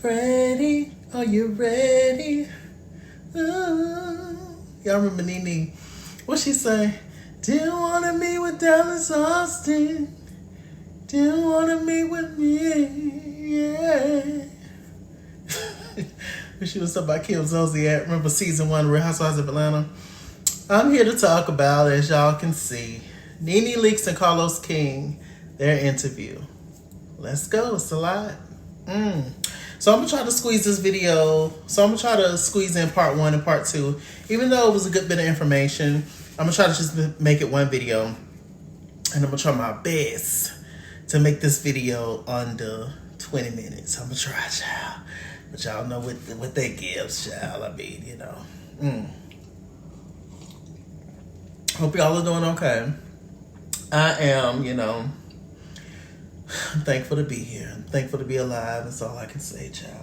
Freddie, are you ready? Ooh. Y'all remember Nene? What she say? Didn't want to meet with Dallas Austin. Didn't want to meet with me. Yeah. When she was talking about Kim Zolciak. Remember season 1 of Real Housewives of Atlanta? I'm here to talk about, as y'all can see, Nene Leakes and Carlos King, their interview. Let's go. It's a lot. So I'm going to try to squeeze this video. So I'm going to try to squeeze in part 1 and part 2. Even though it was a good bit of information, I'm going to try to just make it one video. And I'm going to try my best to make this video under 20 minutes. I'm going to try, child. But y'all know what they give, child. I mean, you know. Hope y'all are doing okay. I am, you know, I'm thankful to be here. I'm thankful to be alive. That's all I can say, child.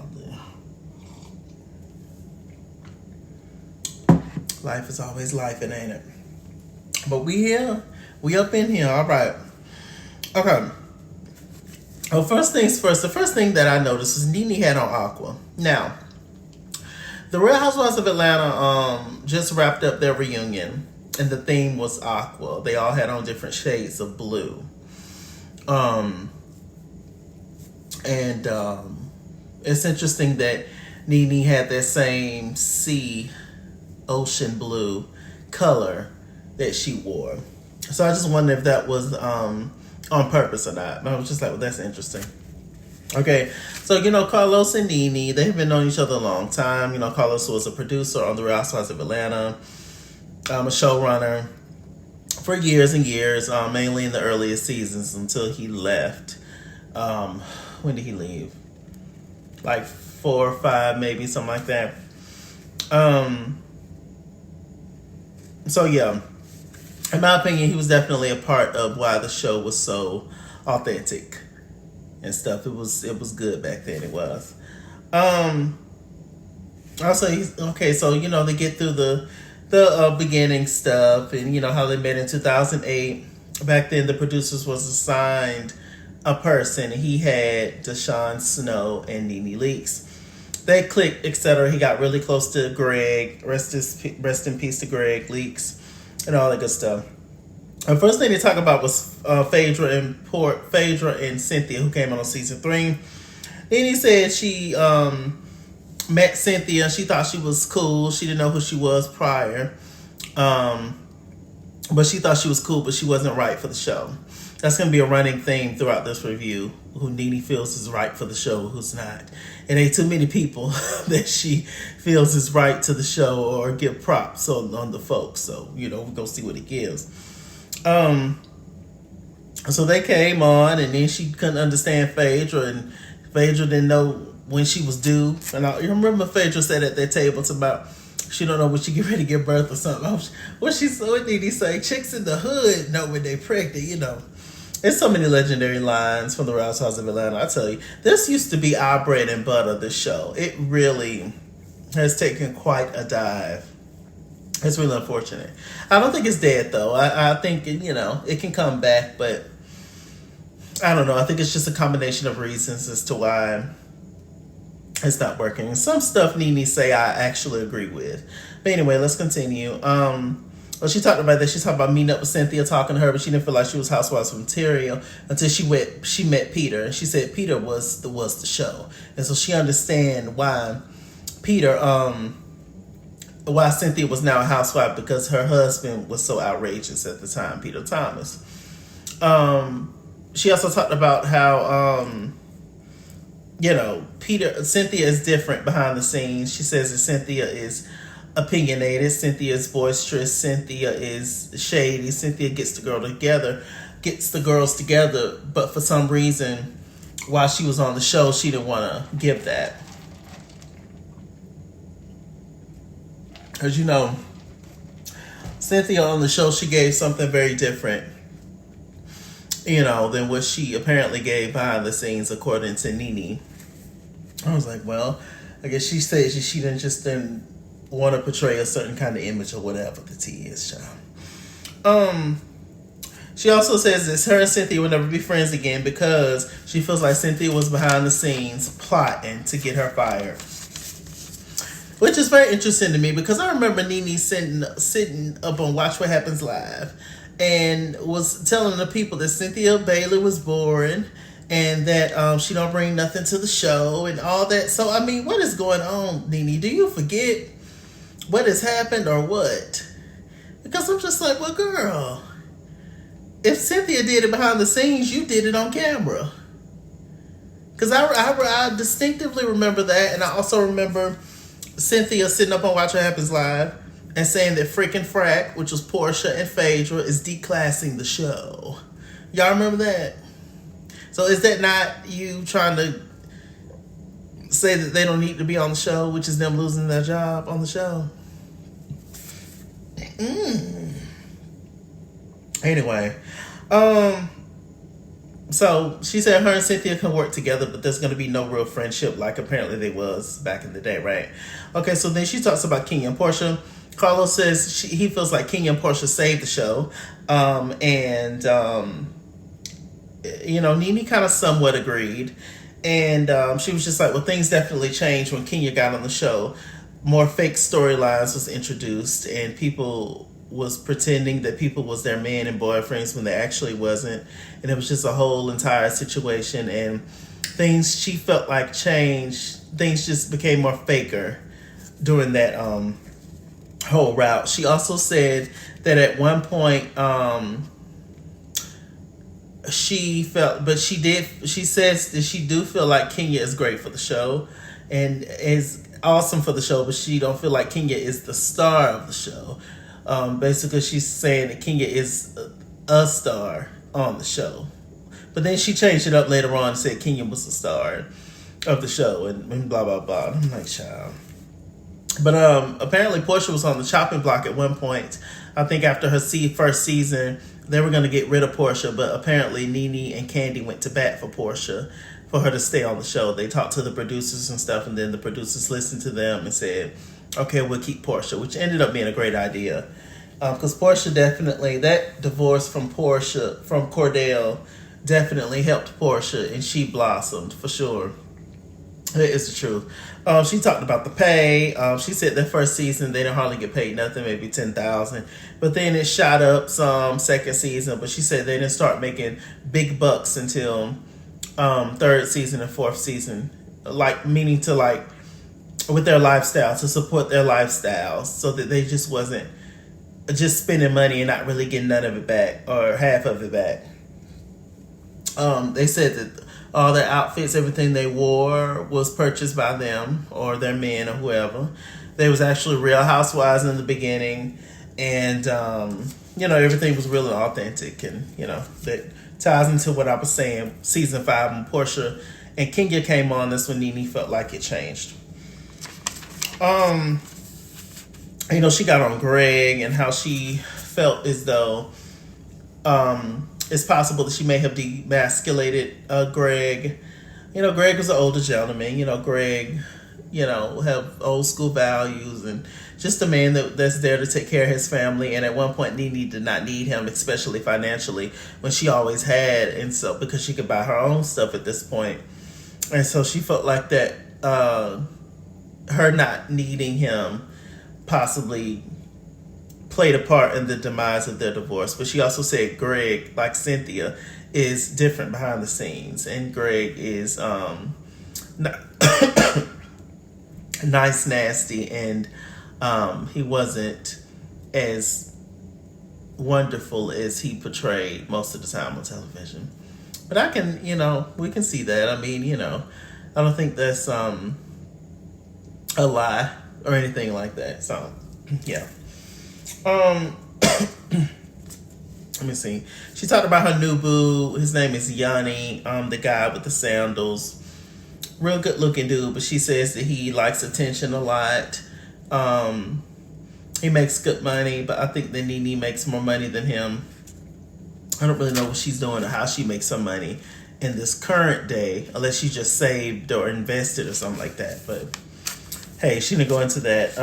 Life is always life, it ain't it? But we here. We up in here. All right. Okay. Well, first things first. The first thing that I noticed is Nene had on aqua. Now, the Real Housewives of Atlanta just wrapped up their reunion, and the theme was aqua. They all had on different shades of blue. It's interesting that Nene had that same sea, ocean blue color that she wore. So I just wonder if that was on purpose or not. But I was just like, well, that's interesting. Okay, so, you know, Carlos and Nene, they've been knowing each other a long time. You know, Carlos was a producer on The Real Housewives of Atlanta, a showrunner for years and years, mainly in the earliest seasons until he left. When did he leave? Like 4 or 5, maybe, something like that. So, yeah. In my opinion, he was definitely a part of why the show was so authentic and stuff. It was good back then. It was. Also, okay. So you know, they get through the beginning stuff, and you know how they met in 2008. Back then, the producers was assigned a person. He had Deshaun Snow and Nene Leakes. They clicked, etc. He got really close to Greg. Rest in peace to Greg Leakes. And all that good stuff. The first thing they talk about was Phaedra and Cynthia, who came on season 3. Nene said she met Cynthia. She thought she was cool. She didn't know who she was prior. But she thought she was cool, but she wasn't right for the show. That's going to be a running theme throughout this review. Who Nene feels is right for the show, who's not. It ain't too many people that she feels is right to the show or give props on the folks. So, you know, we're going to see what it gives. So they came on, and then she couldn't understand Phaedra, and Phaedra didn't know when she was due. And you remember Phaedra said at that table, it's about she don't know when she get ready to give birth or something. What Nene say? Chicks in the hood know when they pregnant, you know. There's so many legendary lines from The Real Housewives of Atlanta. I tell you, this used to be our bread and butter, this show. It really has taken quite a dive. It's really unfortunate. I don't think it's dead, though. I think, you know, it can come back, but I don't know. I think it's just a combination of reasons as to why it's not working. Some stuff Nene say I actually agree with. But anyway, let's continue. Well, she talked about that. She talked about meeting up with Cynthia, talking to her, but she didn't feel like she was Housewives material until she met Peter. And she said Peter was the show. And so she understand why why Cynthia was now a housewife, because her husband was so outrageous at the time, Peter Thomas. She also talked about how, you know, Cynthia is different behind the scenes. She says that Cynthia is opinionated, Cynthia is boisterous, Cynthia is shady, Cynthia gets the girls together, but for some reason, while she was on the show, she didn't want to give that. Because, you know, Cynthia on the show, she gave something very different, you know, than what she apparently gave behind the scenes, according to Nene. I was like, well, I guess she said she didn't want to portray a certain kind of image or whatever the tea is, child. She also says that her and Cynthia will never be friends again because she feels like Cynthia was behind the scenes plotting to get her fired. Which is very interesting to me because I remember Nene sitting up on Watch What Happens Live and was telling the people that Cynthia Bailey was boring and that she don't bring nothing to the show and all that. So, I mean, what is going on, Nene? Do you forget what has happened or what? Because I'm just like, well, girl, if Cynthia did it behind the scenes, you did it on camera. Because I distinctively remember that, and I also remember Cynthia sitting up on Watch What Happens Live and saying that freaking Frack, which was Portia and Phaedra, is declassing the show. Y'all remember that? So is that not you trying to say that they don't need to be on the show, which is them losing their job on the show? Anyway, so she said her and Cynthia can work together, but there's going to be no real friendship like apparently there was back in the day, right? Okay, so then she talks about Kenya and Portia. Carlos says he feels like Kenya and Portia saved the show, you know, Nene kind of somewhat agreed, and she was just like, well, things definitely changed when Kenya got on the show. More fake storylines was introduced, and people was pretending that people was their men and boyfriends when they actually wasn't, and it was just a whole entire situation, and things she felt like changed. Things just became more faker during that whole route. She also said that at one point she says that she do feel like Kenya is great for the show and is awesome for the show, but she don't feel like Kenya is the star of the show. Basically, she's saying that Kenya is a star on the show. But then she changed it up later on and said Kenya was the star of the show and blah, blah, blah. I'm like, child. But apparently Portia was on the chopping block at one point. I think after her first season, they were going to get rid of Portia, but apparently Nene and Candy went to bat for Portia for her to stay on the show. They talked to the producers and stuff, and then the producers listened to them and said, okay, we'll keep Portia, which ended up being a great idea. Because Portia definitely, that divorce from Cordell definitely helped Portia, and she blossomed for sure. That is the truth. She talked about the pay. She said that first season they didn't hardly get paid nothing, maybe $10,000. But then it shot up some second season. But she said they didn't start making big bucks until third season and fourth season. Meaning to with their lifestyle, to support their lifestyles, so that they just wasn't just spending money and not really getting none of it back or half of it back. They said that all their outfits, everything they wore was purchased by them or their men or whoever. They was actually Real Housewives in the beginning, and everything was real and authentic, and that ties into what I was saying. Season 5 when Portia and Kenya came on, that's when Nene felt like it changed. She got on Greg and how she felt as though it's possible that she may have demasculated Greg. Greg was an older gentleman. Greg, have old school values and just a man that's there to take care of his family. And at one point, Nene did not need him, especially financially, when she always had, and so because she could buy her own stuff at this point. And so she felt like that her not needing him possibly played a part in the demise of their divorce. But she also said Greg, like Cynthia, is different behind the scenes, and Greg is nice, nasty, and he wasn't as wonderful as he portrayed most of the time on television. But I can, we can see that. I mean, I don't think that's a lie or anything like that. So, yeah. Let me see. She talked about her new boo. His name is Yanni, the guy with the sandals. Real good looking dude, but she says that he likes attention a lot. He makes good money, but I think that Nene makes more money than him. I don't really know what she's doing or how she makes some money in this current day, unless she just saved or invested or something like that. But hey, she didn't go into that.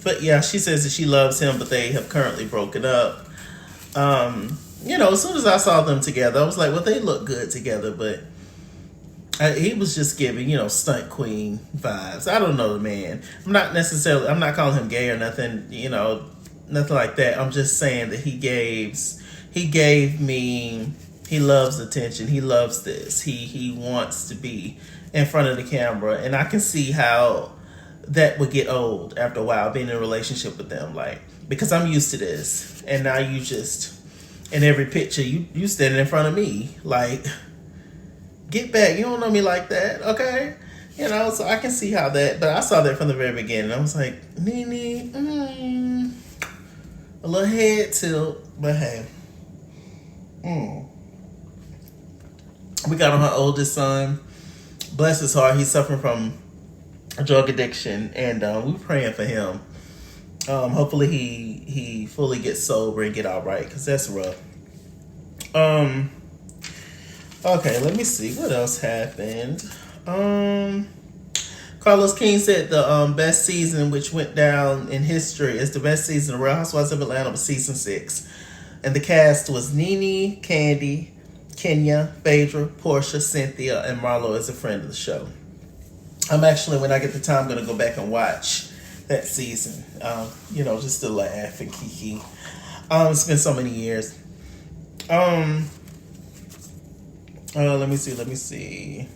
But yeah, she says that she loves him, but they have currently broken up. as soon as I saw them together, I was like, well, they look good together, but he was just giving, stunt queen vibes. I don't know the man. I'm not calling him gay or nothing, nothing like that. I'm just saying that he gave me, he loves attention. He loves this. He wants to be in front of the camera. And I can see how that would get old after a while, being in a relationship with them. Like, because I'm used to this. And now you just, in every picture, you standing in front of me. Like, get back. You don't know me like that, okay? So I can see how that, but I saw that from the very beginning. I was like, Nene, a little head tilt, but hey. We got on her oldest son. Bless his heart, he's suffering from a drug addiction, and we're praying for him. Hopefully he fully gets sober and get all right, because that's rough. Okay, let me see what else happened. Carlos King said the best season, which went down in history, is the best season of Real Housewives of Atlanta, was season 6, and the cast was Nene, Candy, Kenya, Phaedra, Portia, Cynthia, and Marlo is a friend of the show. I'm actually, when I get the time, going to go back and watch that season. Just to laugh and kiki. It's been so many years. Let me see.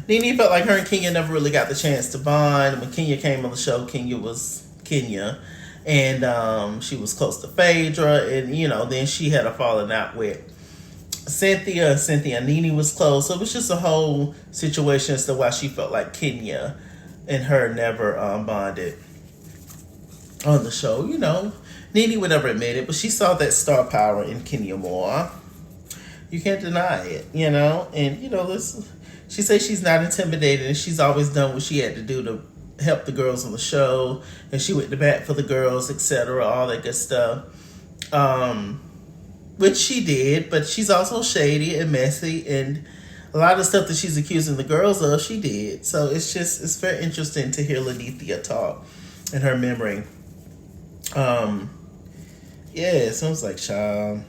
Nene felt like her and Kenya never really got the chance to bond. When Kenya came on the show, Kenya was Kenya. And she was close to Phaedra. And, then she had a falling out with Cynthia and Nene was close. So it was just a whole situation as to why she felt like Kenya and her never bonded on the show. Nene would never admit it, but she saw that star power in Kenya more. You can't deny it, And, she says she's not intimidated, and she's always done what she had to do to help the girls on the show, and she went to bat for the girls, etc., all that good stuff. Which she did, but she's also shady and messy, and a lot of stuff that she's accusing the girls of, she did. So it's very interesting to hear Lanithia talk and her memory. It sounds like child.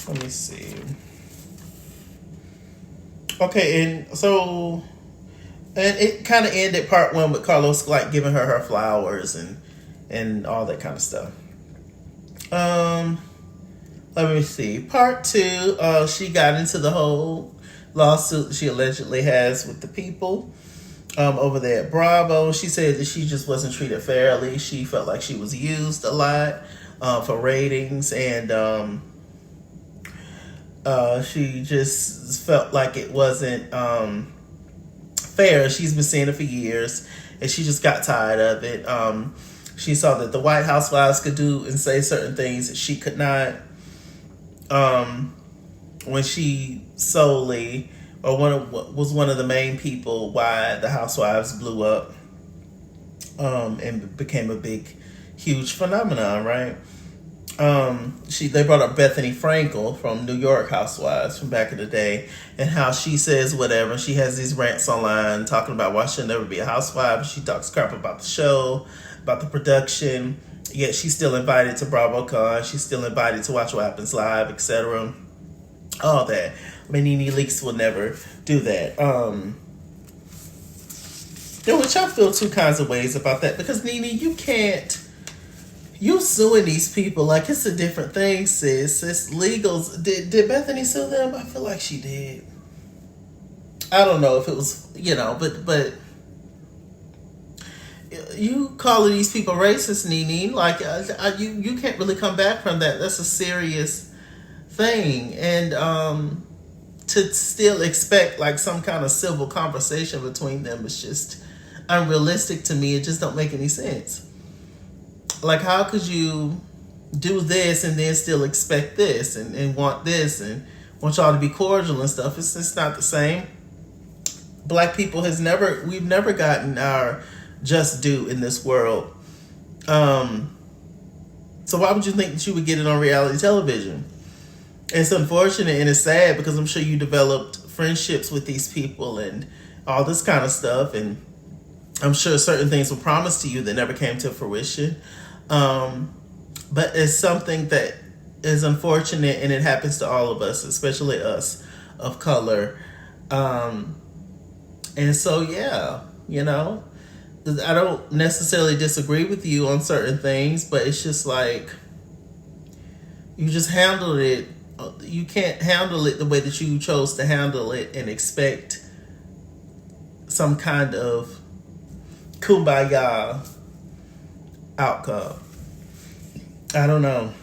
Let me see. Okay, and it kind of ended part 1 with Carlos like giving her flowers and all that kind of stuff. Let me see. Part 2, she got into the whole lawsuit she allegedly has with the people over there at Bravo. She said that she just wasn't treated fairly. She felt like she was used a lot for ratings, and she just felt like it wasn't fair. She's been seeing it for years, and she just got tired of it. She saw that the White Housewives could do and say certain things that she could not. When she solely, or was one of the main people why the Housewives blew up, and became a big, huge phenomenon, right? They brought up Bethany Frankel from New York Housewives from back in the day, and how she says whatever. She has these rants online talking about why she'll never be a housewife. She talks crap about the show, about the production, yet she's still invited to BravoCon. She's still invited to Watch What Happens Live, etc. All that. Nene Leakes will never do that. Which I feel two kinds of ways about that, because Nene, you suing these people like it's a different thing, sis. It's legal. Did Bethany sue them? I feel like she did. I don't know if it was, but you calling these people racist, Nene, like you can't really come back from that. That's a serious thing, and to still expect like some kind of civil conversation between them is just unrealistic to me. It just don't make any sense. Like, how could you do this and then still expect this and want this and want y'all to be cordial and stuff? It's not the same. Black people we've never gotten our just due in this world. So why would you think that you would get it on reality television? It's unfortunate and it's sad, because I'm sure you developed friendships with these people and all this kind of stuff, and I'm sure certain things were promised to you that never came to fruition. But it's something that is unfortunate, and it happens to all of us, especially us of color. And so, yeah, you know, I don't necessarily disagree with you on certain things, but it's just like you just handled it. You can't handle it the way that you chose to handle it and expect some kind of kumbaya outcome. I don't know.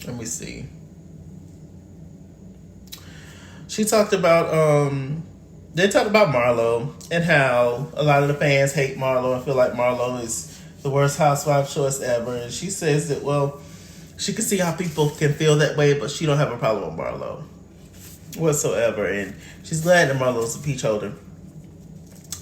Let me see. She talked about they talked about Marlo and how a lot of the fans hate Marlo and feel like Marlo is the worst housewife choice ever. And she says that, well, she can see how people can feel that way, but she don't have a problem with Marlo whatsoever. And she's glad that Marlo's a peach holder.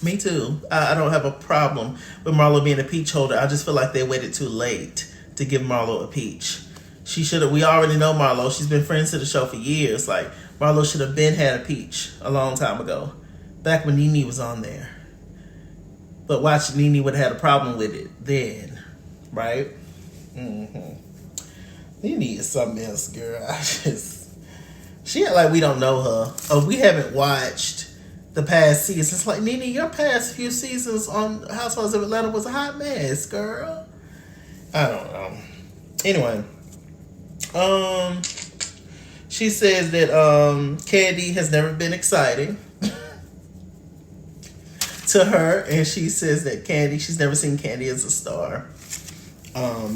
Me too. I don't have a problem with Marlo being a peach holder. I just feel like they waited too late to give Marlo a peach. She should have. We already know Marlo. She's been friends to the show for years. Like, Marlo should have been had a peach a long time ago, back when Nene was on there. But watch, Nene would have had a problem with it then, right? Mm-hmm. Nene is something else, girl. She act like we don't know her, or we haven't watched the past seasons. It's like, Nene, your past few seasons on Housewives of Atlanta was a hot mess, girl. I don't know. Anyway, she says that Kandi has never been exciting to her, and she says that she's never seen Kandi as a star.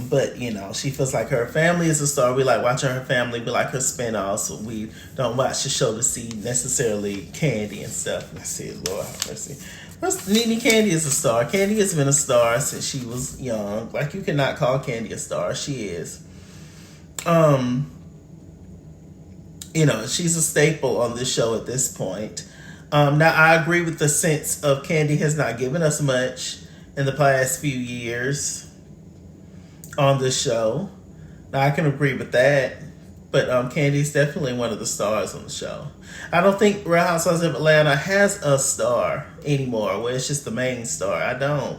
But you know, she feels like her family is a star. We like watching her family. We like her spinoffs. So we don't watch the show to see necessarily Kandi and stuff. And I said, Lord have mercy. Nene, Kandi is a star. Kandi has been a star since she was young. Like, you cannot call Kandi a star. She is. You know, she's a staple on this show at this point. Now, I agree with the sense of Kandi has not given us much in the past few years on this show. Now, I can agree with that. But Kandi's definitely one of the stars on the show. I don't think Real Housewives of Atlanta has a star anymore, where it's just the main star. I don't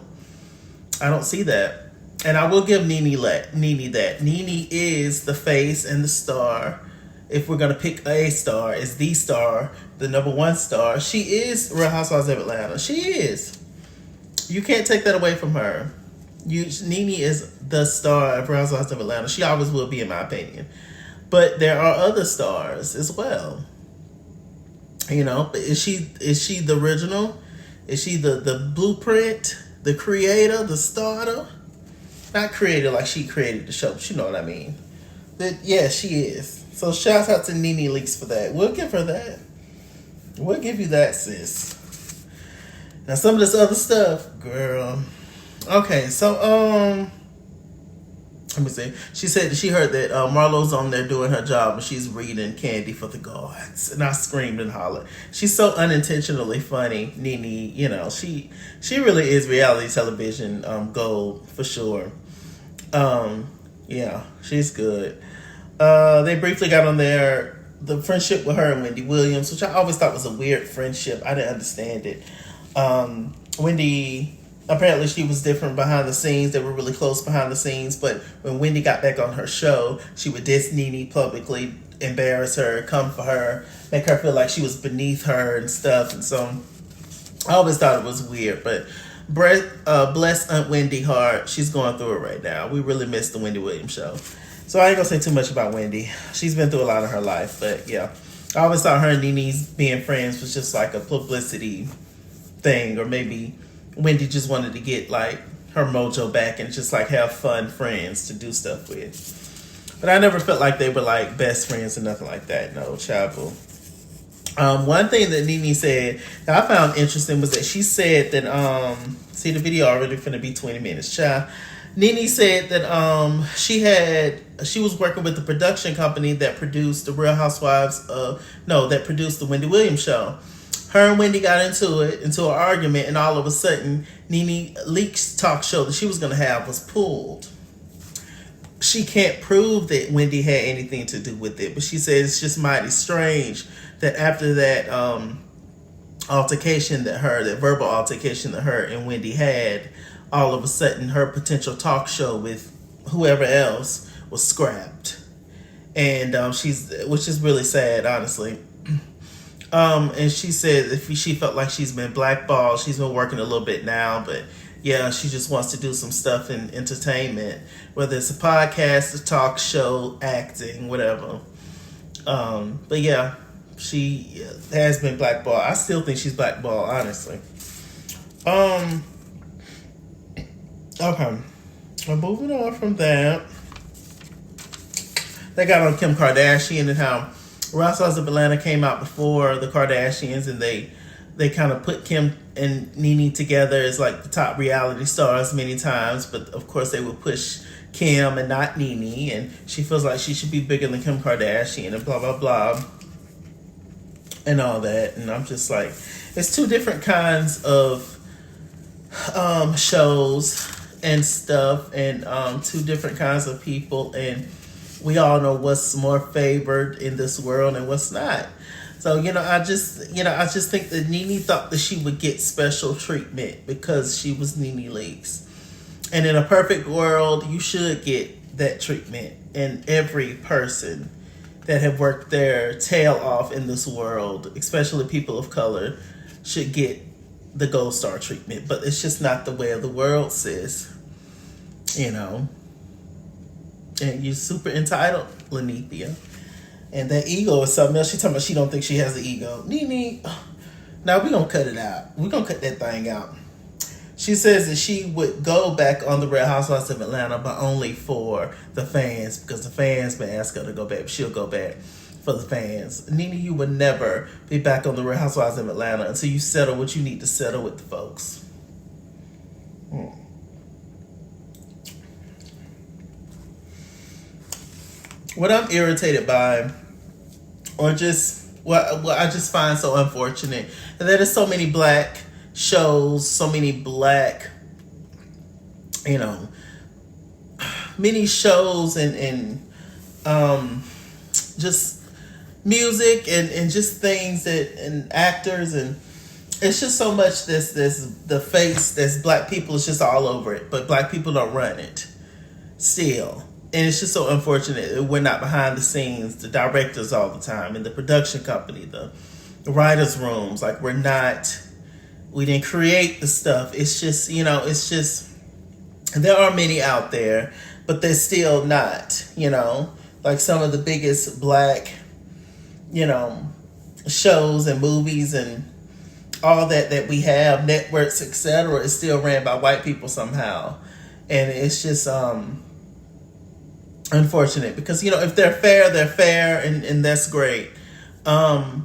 see that. And I will give Nene that. Nene is the face and the star. If we're going to pick a star, is the star, the number one star. She is Real Housewives of Atlanta. She is. You can't take that away from her. Nene is the star of Real Housewives of Atlanta. She always will be, in my opinion. But there are other stars as well. You know, is she the original? Is she the blueprint, the creator, the starter? Not creator like she created the show, but you know what I mean. But yeah, she is. So shout out to Nene Leakes for that. We'll give her that. We'll give you that, sis. Now some of this other stuff, girl. Okay, so let me see. She said that she heard that Marlo's on there doing her job and she's reading Kandi for the gods. And I screamed and hollered. She's so unintentionally funny, Nene. You know, she really is reality television gold for sure. Yeah, she's good. They briefly got on there, the friendship with her and Wendy Williams, which I always thought was a weird friendship. I didn't understand it. Wendy, apparently she was different behind the scenes. They were really close behind the scenes. But when Wendy got back on her show, she would diss Nene publicly, embarrass her, come for her, make her feel like she was beneath her and stuff. And so I always thought it was weird. But bless Aunt Wendy heart. She's going through it right now. We really miss the Wendy Williams show. So I ain't gonna say too much about Wendy. She's been through a lot of her life, but yeah. I always thought her and Nene's being friends was just like a publicity thing, or maybe Wendy just wanted to get like her mojo back and just like have fun friends to do stuff with. But I never felt like they were like best friends or nothing like that. No, chapel. One thing that Nene said that I found interesting was that she said that see, the video already finna be 20 minutes, child. Nene said that she was working with the production company that produced the Real Housewives that produced the Wendy Williams show. Her and Wendy got into an argument, and all of a sudden Nene Leakes' talk show that she was going to have was pulled. She can't prove that Wendy had anything to do with it, but she said it's just mighty strange that after that altercation that verbal altercation that her and Wendy had, all of a sudden her potential talk show with whoever else was scrapped, and which is really sad, honestly. And she said if she felt like she's been blackballed. She's been working a little bit now, but yeah, she just wants to do some stuff in entertainment, whether it's a podcast, a talk show, acting, whatever. But yeah, she has been blackballed. I still think she's blackballed, honestly. Okay. Well, moving on from that, they got on Kim Kardashian and how Housewives of Atlanta came out before the Kardashians, and they kind of put Kim and Nene together as like the top reality stars many times, but of course they would push Kim and not Nene, and she feels like she should be bigger than Kim Kardashian and blah blah blah and all that. And I'm just like, it's two different kinds of shows and stuff, and two different kinds of people, and we all know what's more favored in this world and what's not. So, I just think that Nene thought that she would get special treatment because she was Nene Leakes. And in a perfect world, you should get that treatment. And every person that have worked their tail off in this world, especially people of color, should get the gold star treatment. But it's just not the way of the world, sis. And you're super entitled, Lanithia. And that ego is something else. She talking about she don't think she has the ego. Nene, now we're going to cut it out. We're going to cut that thing out. She says that she would go back on the Real Housewives of Atlanta, but only for the fans, because the fans may ask her to go back. She'll go back for the fans. Nene, you would never be back on the Real Housewives of Atlanta until you settle what you need to settle with the folks. What I'm irritated by, or just what I just find so unfortunate, and that is so many black shows, so many black, many shows and just music and just things and actors, and it's just so much the face that's black people is just all over it, but black people don't run it still. And it's just so unfortunate that we're not behind the scenes, the directors all the time, and the production company, the writers' rooms. Like, we didn't create the stuff. It's just, there are many out there, but they're still not, like some of the biggest black, shows and movies and all that we have, networks, etc., is still ran by white people somehow. And it's just, unfortunate, because if they're fair, and that's great, but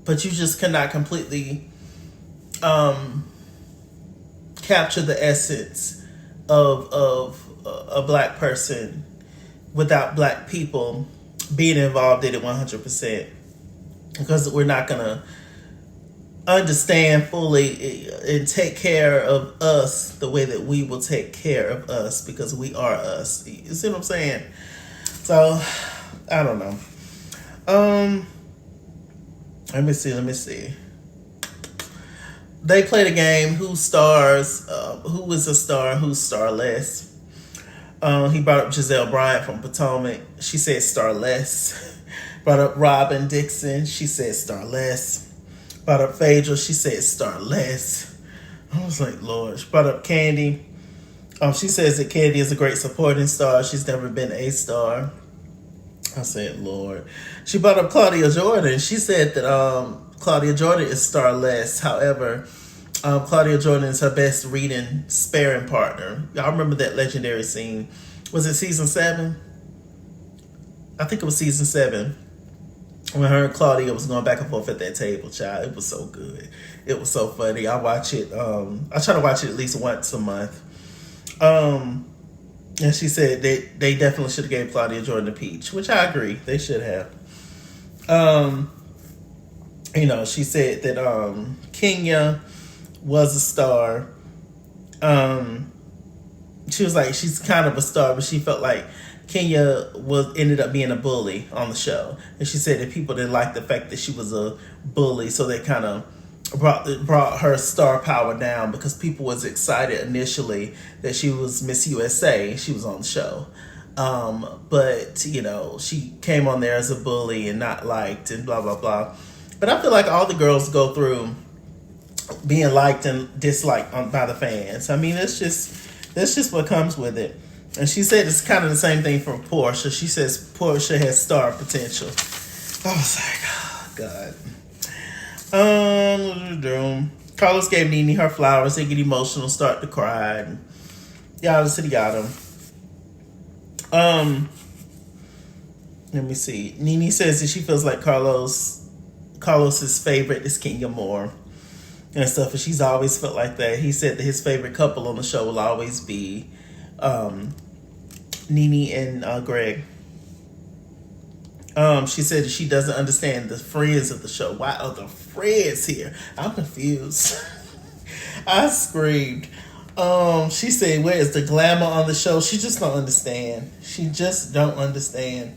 you just cannot completely capture the essence of a black person without black people being involved in it 100%, because we're not gonna understand fully and take care of us the way that we will take care of us, because we are us. You see what I'm saying? So I don't know. Let me see. They played a game, who stars, who is a star, who's starless. He brought up Giselle Bryant from Potomac. She said starless. Brought up Robin Dixon. She said starless. Brought up Phaedra. She said starless. I was like, Lord. She brought up Candy. She says that Candy is a great supporting star. She's never been a star. I said, Lord. She brought up Claudia Jordan. She said that Claudia Jordan is starless. However, Claudia Jordan is her best reading sparring partner. Y'all remember that legendary scene? Was it season 7? I think it was season 7. When her and Claudia was going back and forth at that table, child. It was so good. It was so funny. I watch it. I try to watch it at least once a month. And she said they definitely should have gave Claudia Jordan a peach, which I agree. They should have. She said that Kenya was a star. She was like, she's kind of a star, but she felt like Kenya ended up being a bully on the show. And she said that people didn't like the fact that she was a bully, so they kind of brought her star power down because people was excited initially that she was Miss USA. She was on the show. But, you know, she came on there as a bully and not liked and blah, blah, blah. But I feel like all the girls go through being liked and disliked by the fans. I mean, that's just what comes with it. And she said it's kind of the same thing for Portia. She says Portia has star potential. I was like, oh, God. Carlos gave Nene her flowers. They get emotional, start to cry. And yada. Let me see. Nene says that she feels like Carlos's favorite is Kenya Moore and stuff, and she's always felt like that. He said that his favorite couple on the show will always be Nene and Greg. She said that she doesn't understand the friends of the show. Why are the friends here? I'm confused. I screamed. She said, where is the glamour on the show? She just don't understand. She just don't understand.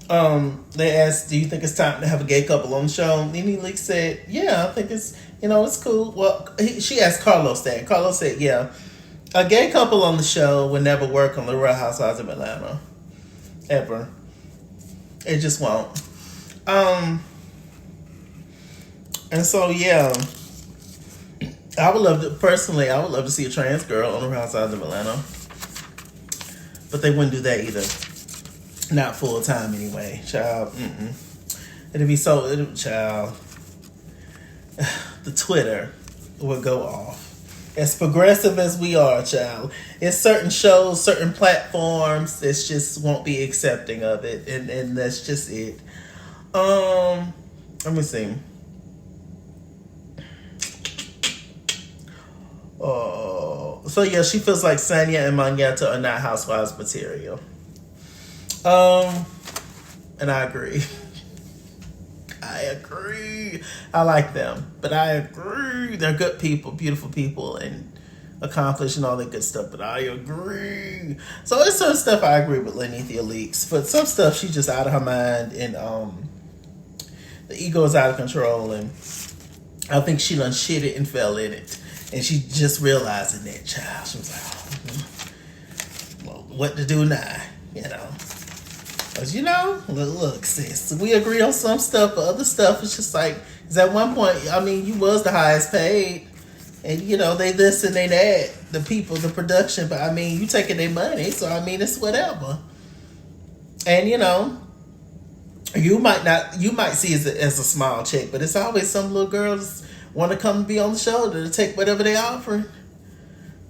They asked, do you think it's time to have a gay couple on the show? Nene Leakes said, yeah, I think it's, it's cool. Well, she asked Carlos that. Carlos said, yeah, a gay couple on the show would never work on the Real Housewives of Atlanta. Ever. It just won't. And so, yeah. I would love to see a trans girl on the Real Housewives of Atlanta. But they wouldn't do that either. Not full time anyway, child. It'd be child. The Twitter would go off. As progressive as we are, child. It's certain shows, certain platforms that just won't be accepting of it, and that's just it. Let me see. So yeah, she feels like Sanya and Monyetta are not housewives material. And I agree. I like them, but I agree. They're good people, beautiful people, and accomplished and all that good stuff, but I agree. So it's some stuff I agree with Lenithia Leakes, but some stuff she's just out of her mind, and the ego is out of control, and I think she done shit it and fell in it. And she just realizing that, child. She was like, well, what to do now, Because, look, sis, we agree on some stuff, but other stuff, it's just like, because at one point, you was the highest paid. And, they this and they that, the people, the production. But, you taking their money, so, it's whatever. And, you might see it as a small check, but it's always some little girls want to come be on the show to take whatever they offer.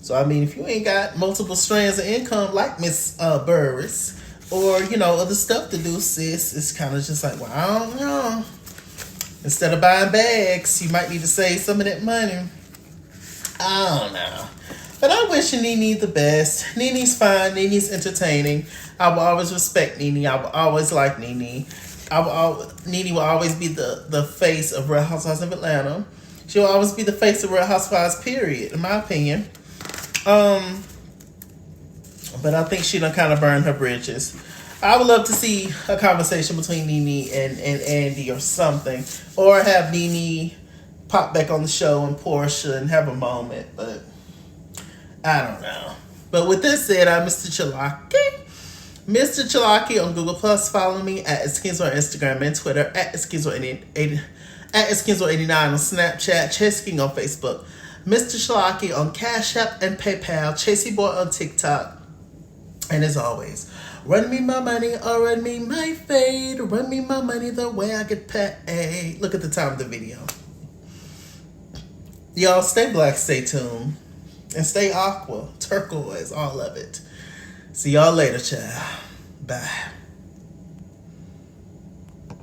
So, if you ain't got multiple strands of income like Miss Burris, or, other stuff to do, sis, it's kind of just like, well, I don't know. Instead of buying bags, you might need to save some of that money. I don't know. But I wish Nene the best. Nene's fine. Nene's entertaining. I will always respect Nene. I will always like Nene. Nene will always be the face of Real Housewives of Atlanta. She will always be the face of Real Housewives, period, in my opinion. But I think she done kind of burned her bridges. I would love to see a conversation between Nene and Andy or something. Or have Nene pop back on the show and Portia and have a moment. But I don't know. But with this said, I'm MrChalaki. MrChalaki on Google+. Follow me at Skinzo on Instagram and Twitter. At Skinzo89 on Snapchat. Chase King on Facebook. MrChalaki on Cash App and PayPal. Chasey Boy on TikTok. And as always, run me my money or run me my fade. Run me my money the way I get paid. Look at the time of the video. Y'all stay black, stay tuned. And stay aqua, turquoise, all of it. See y'all later, child. Bye.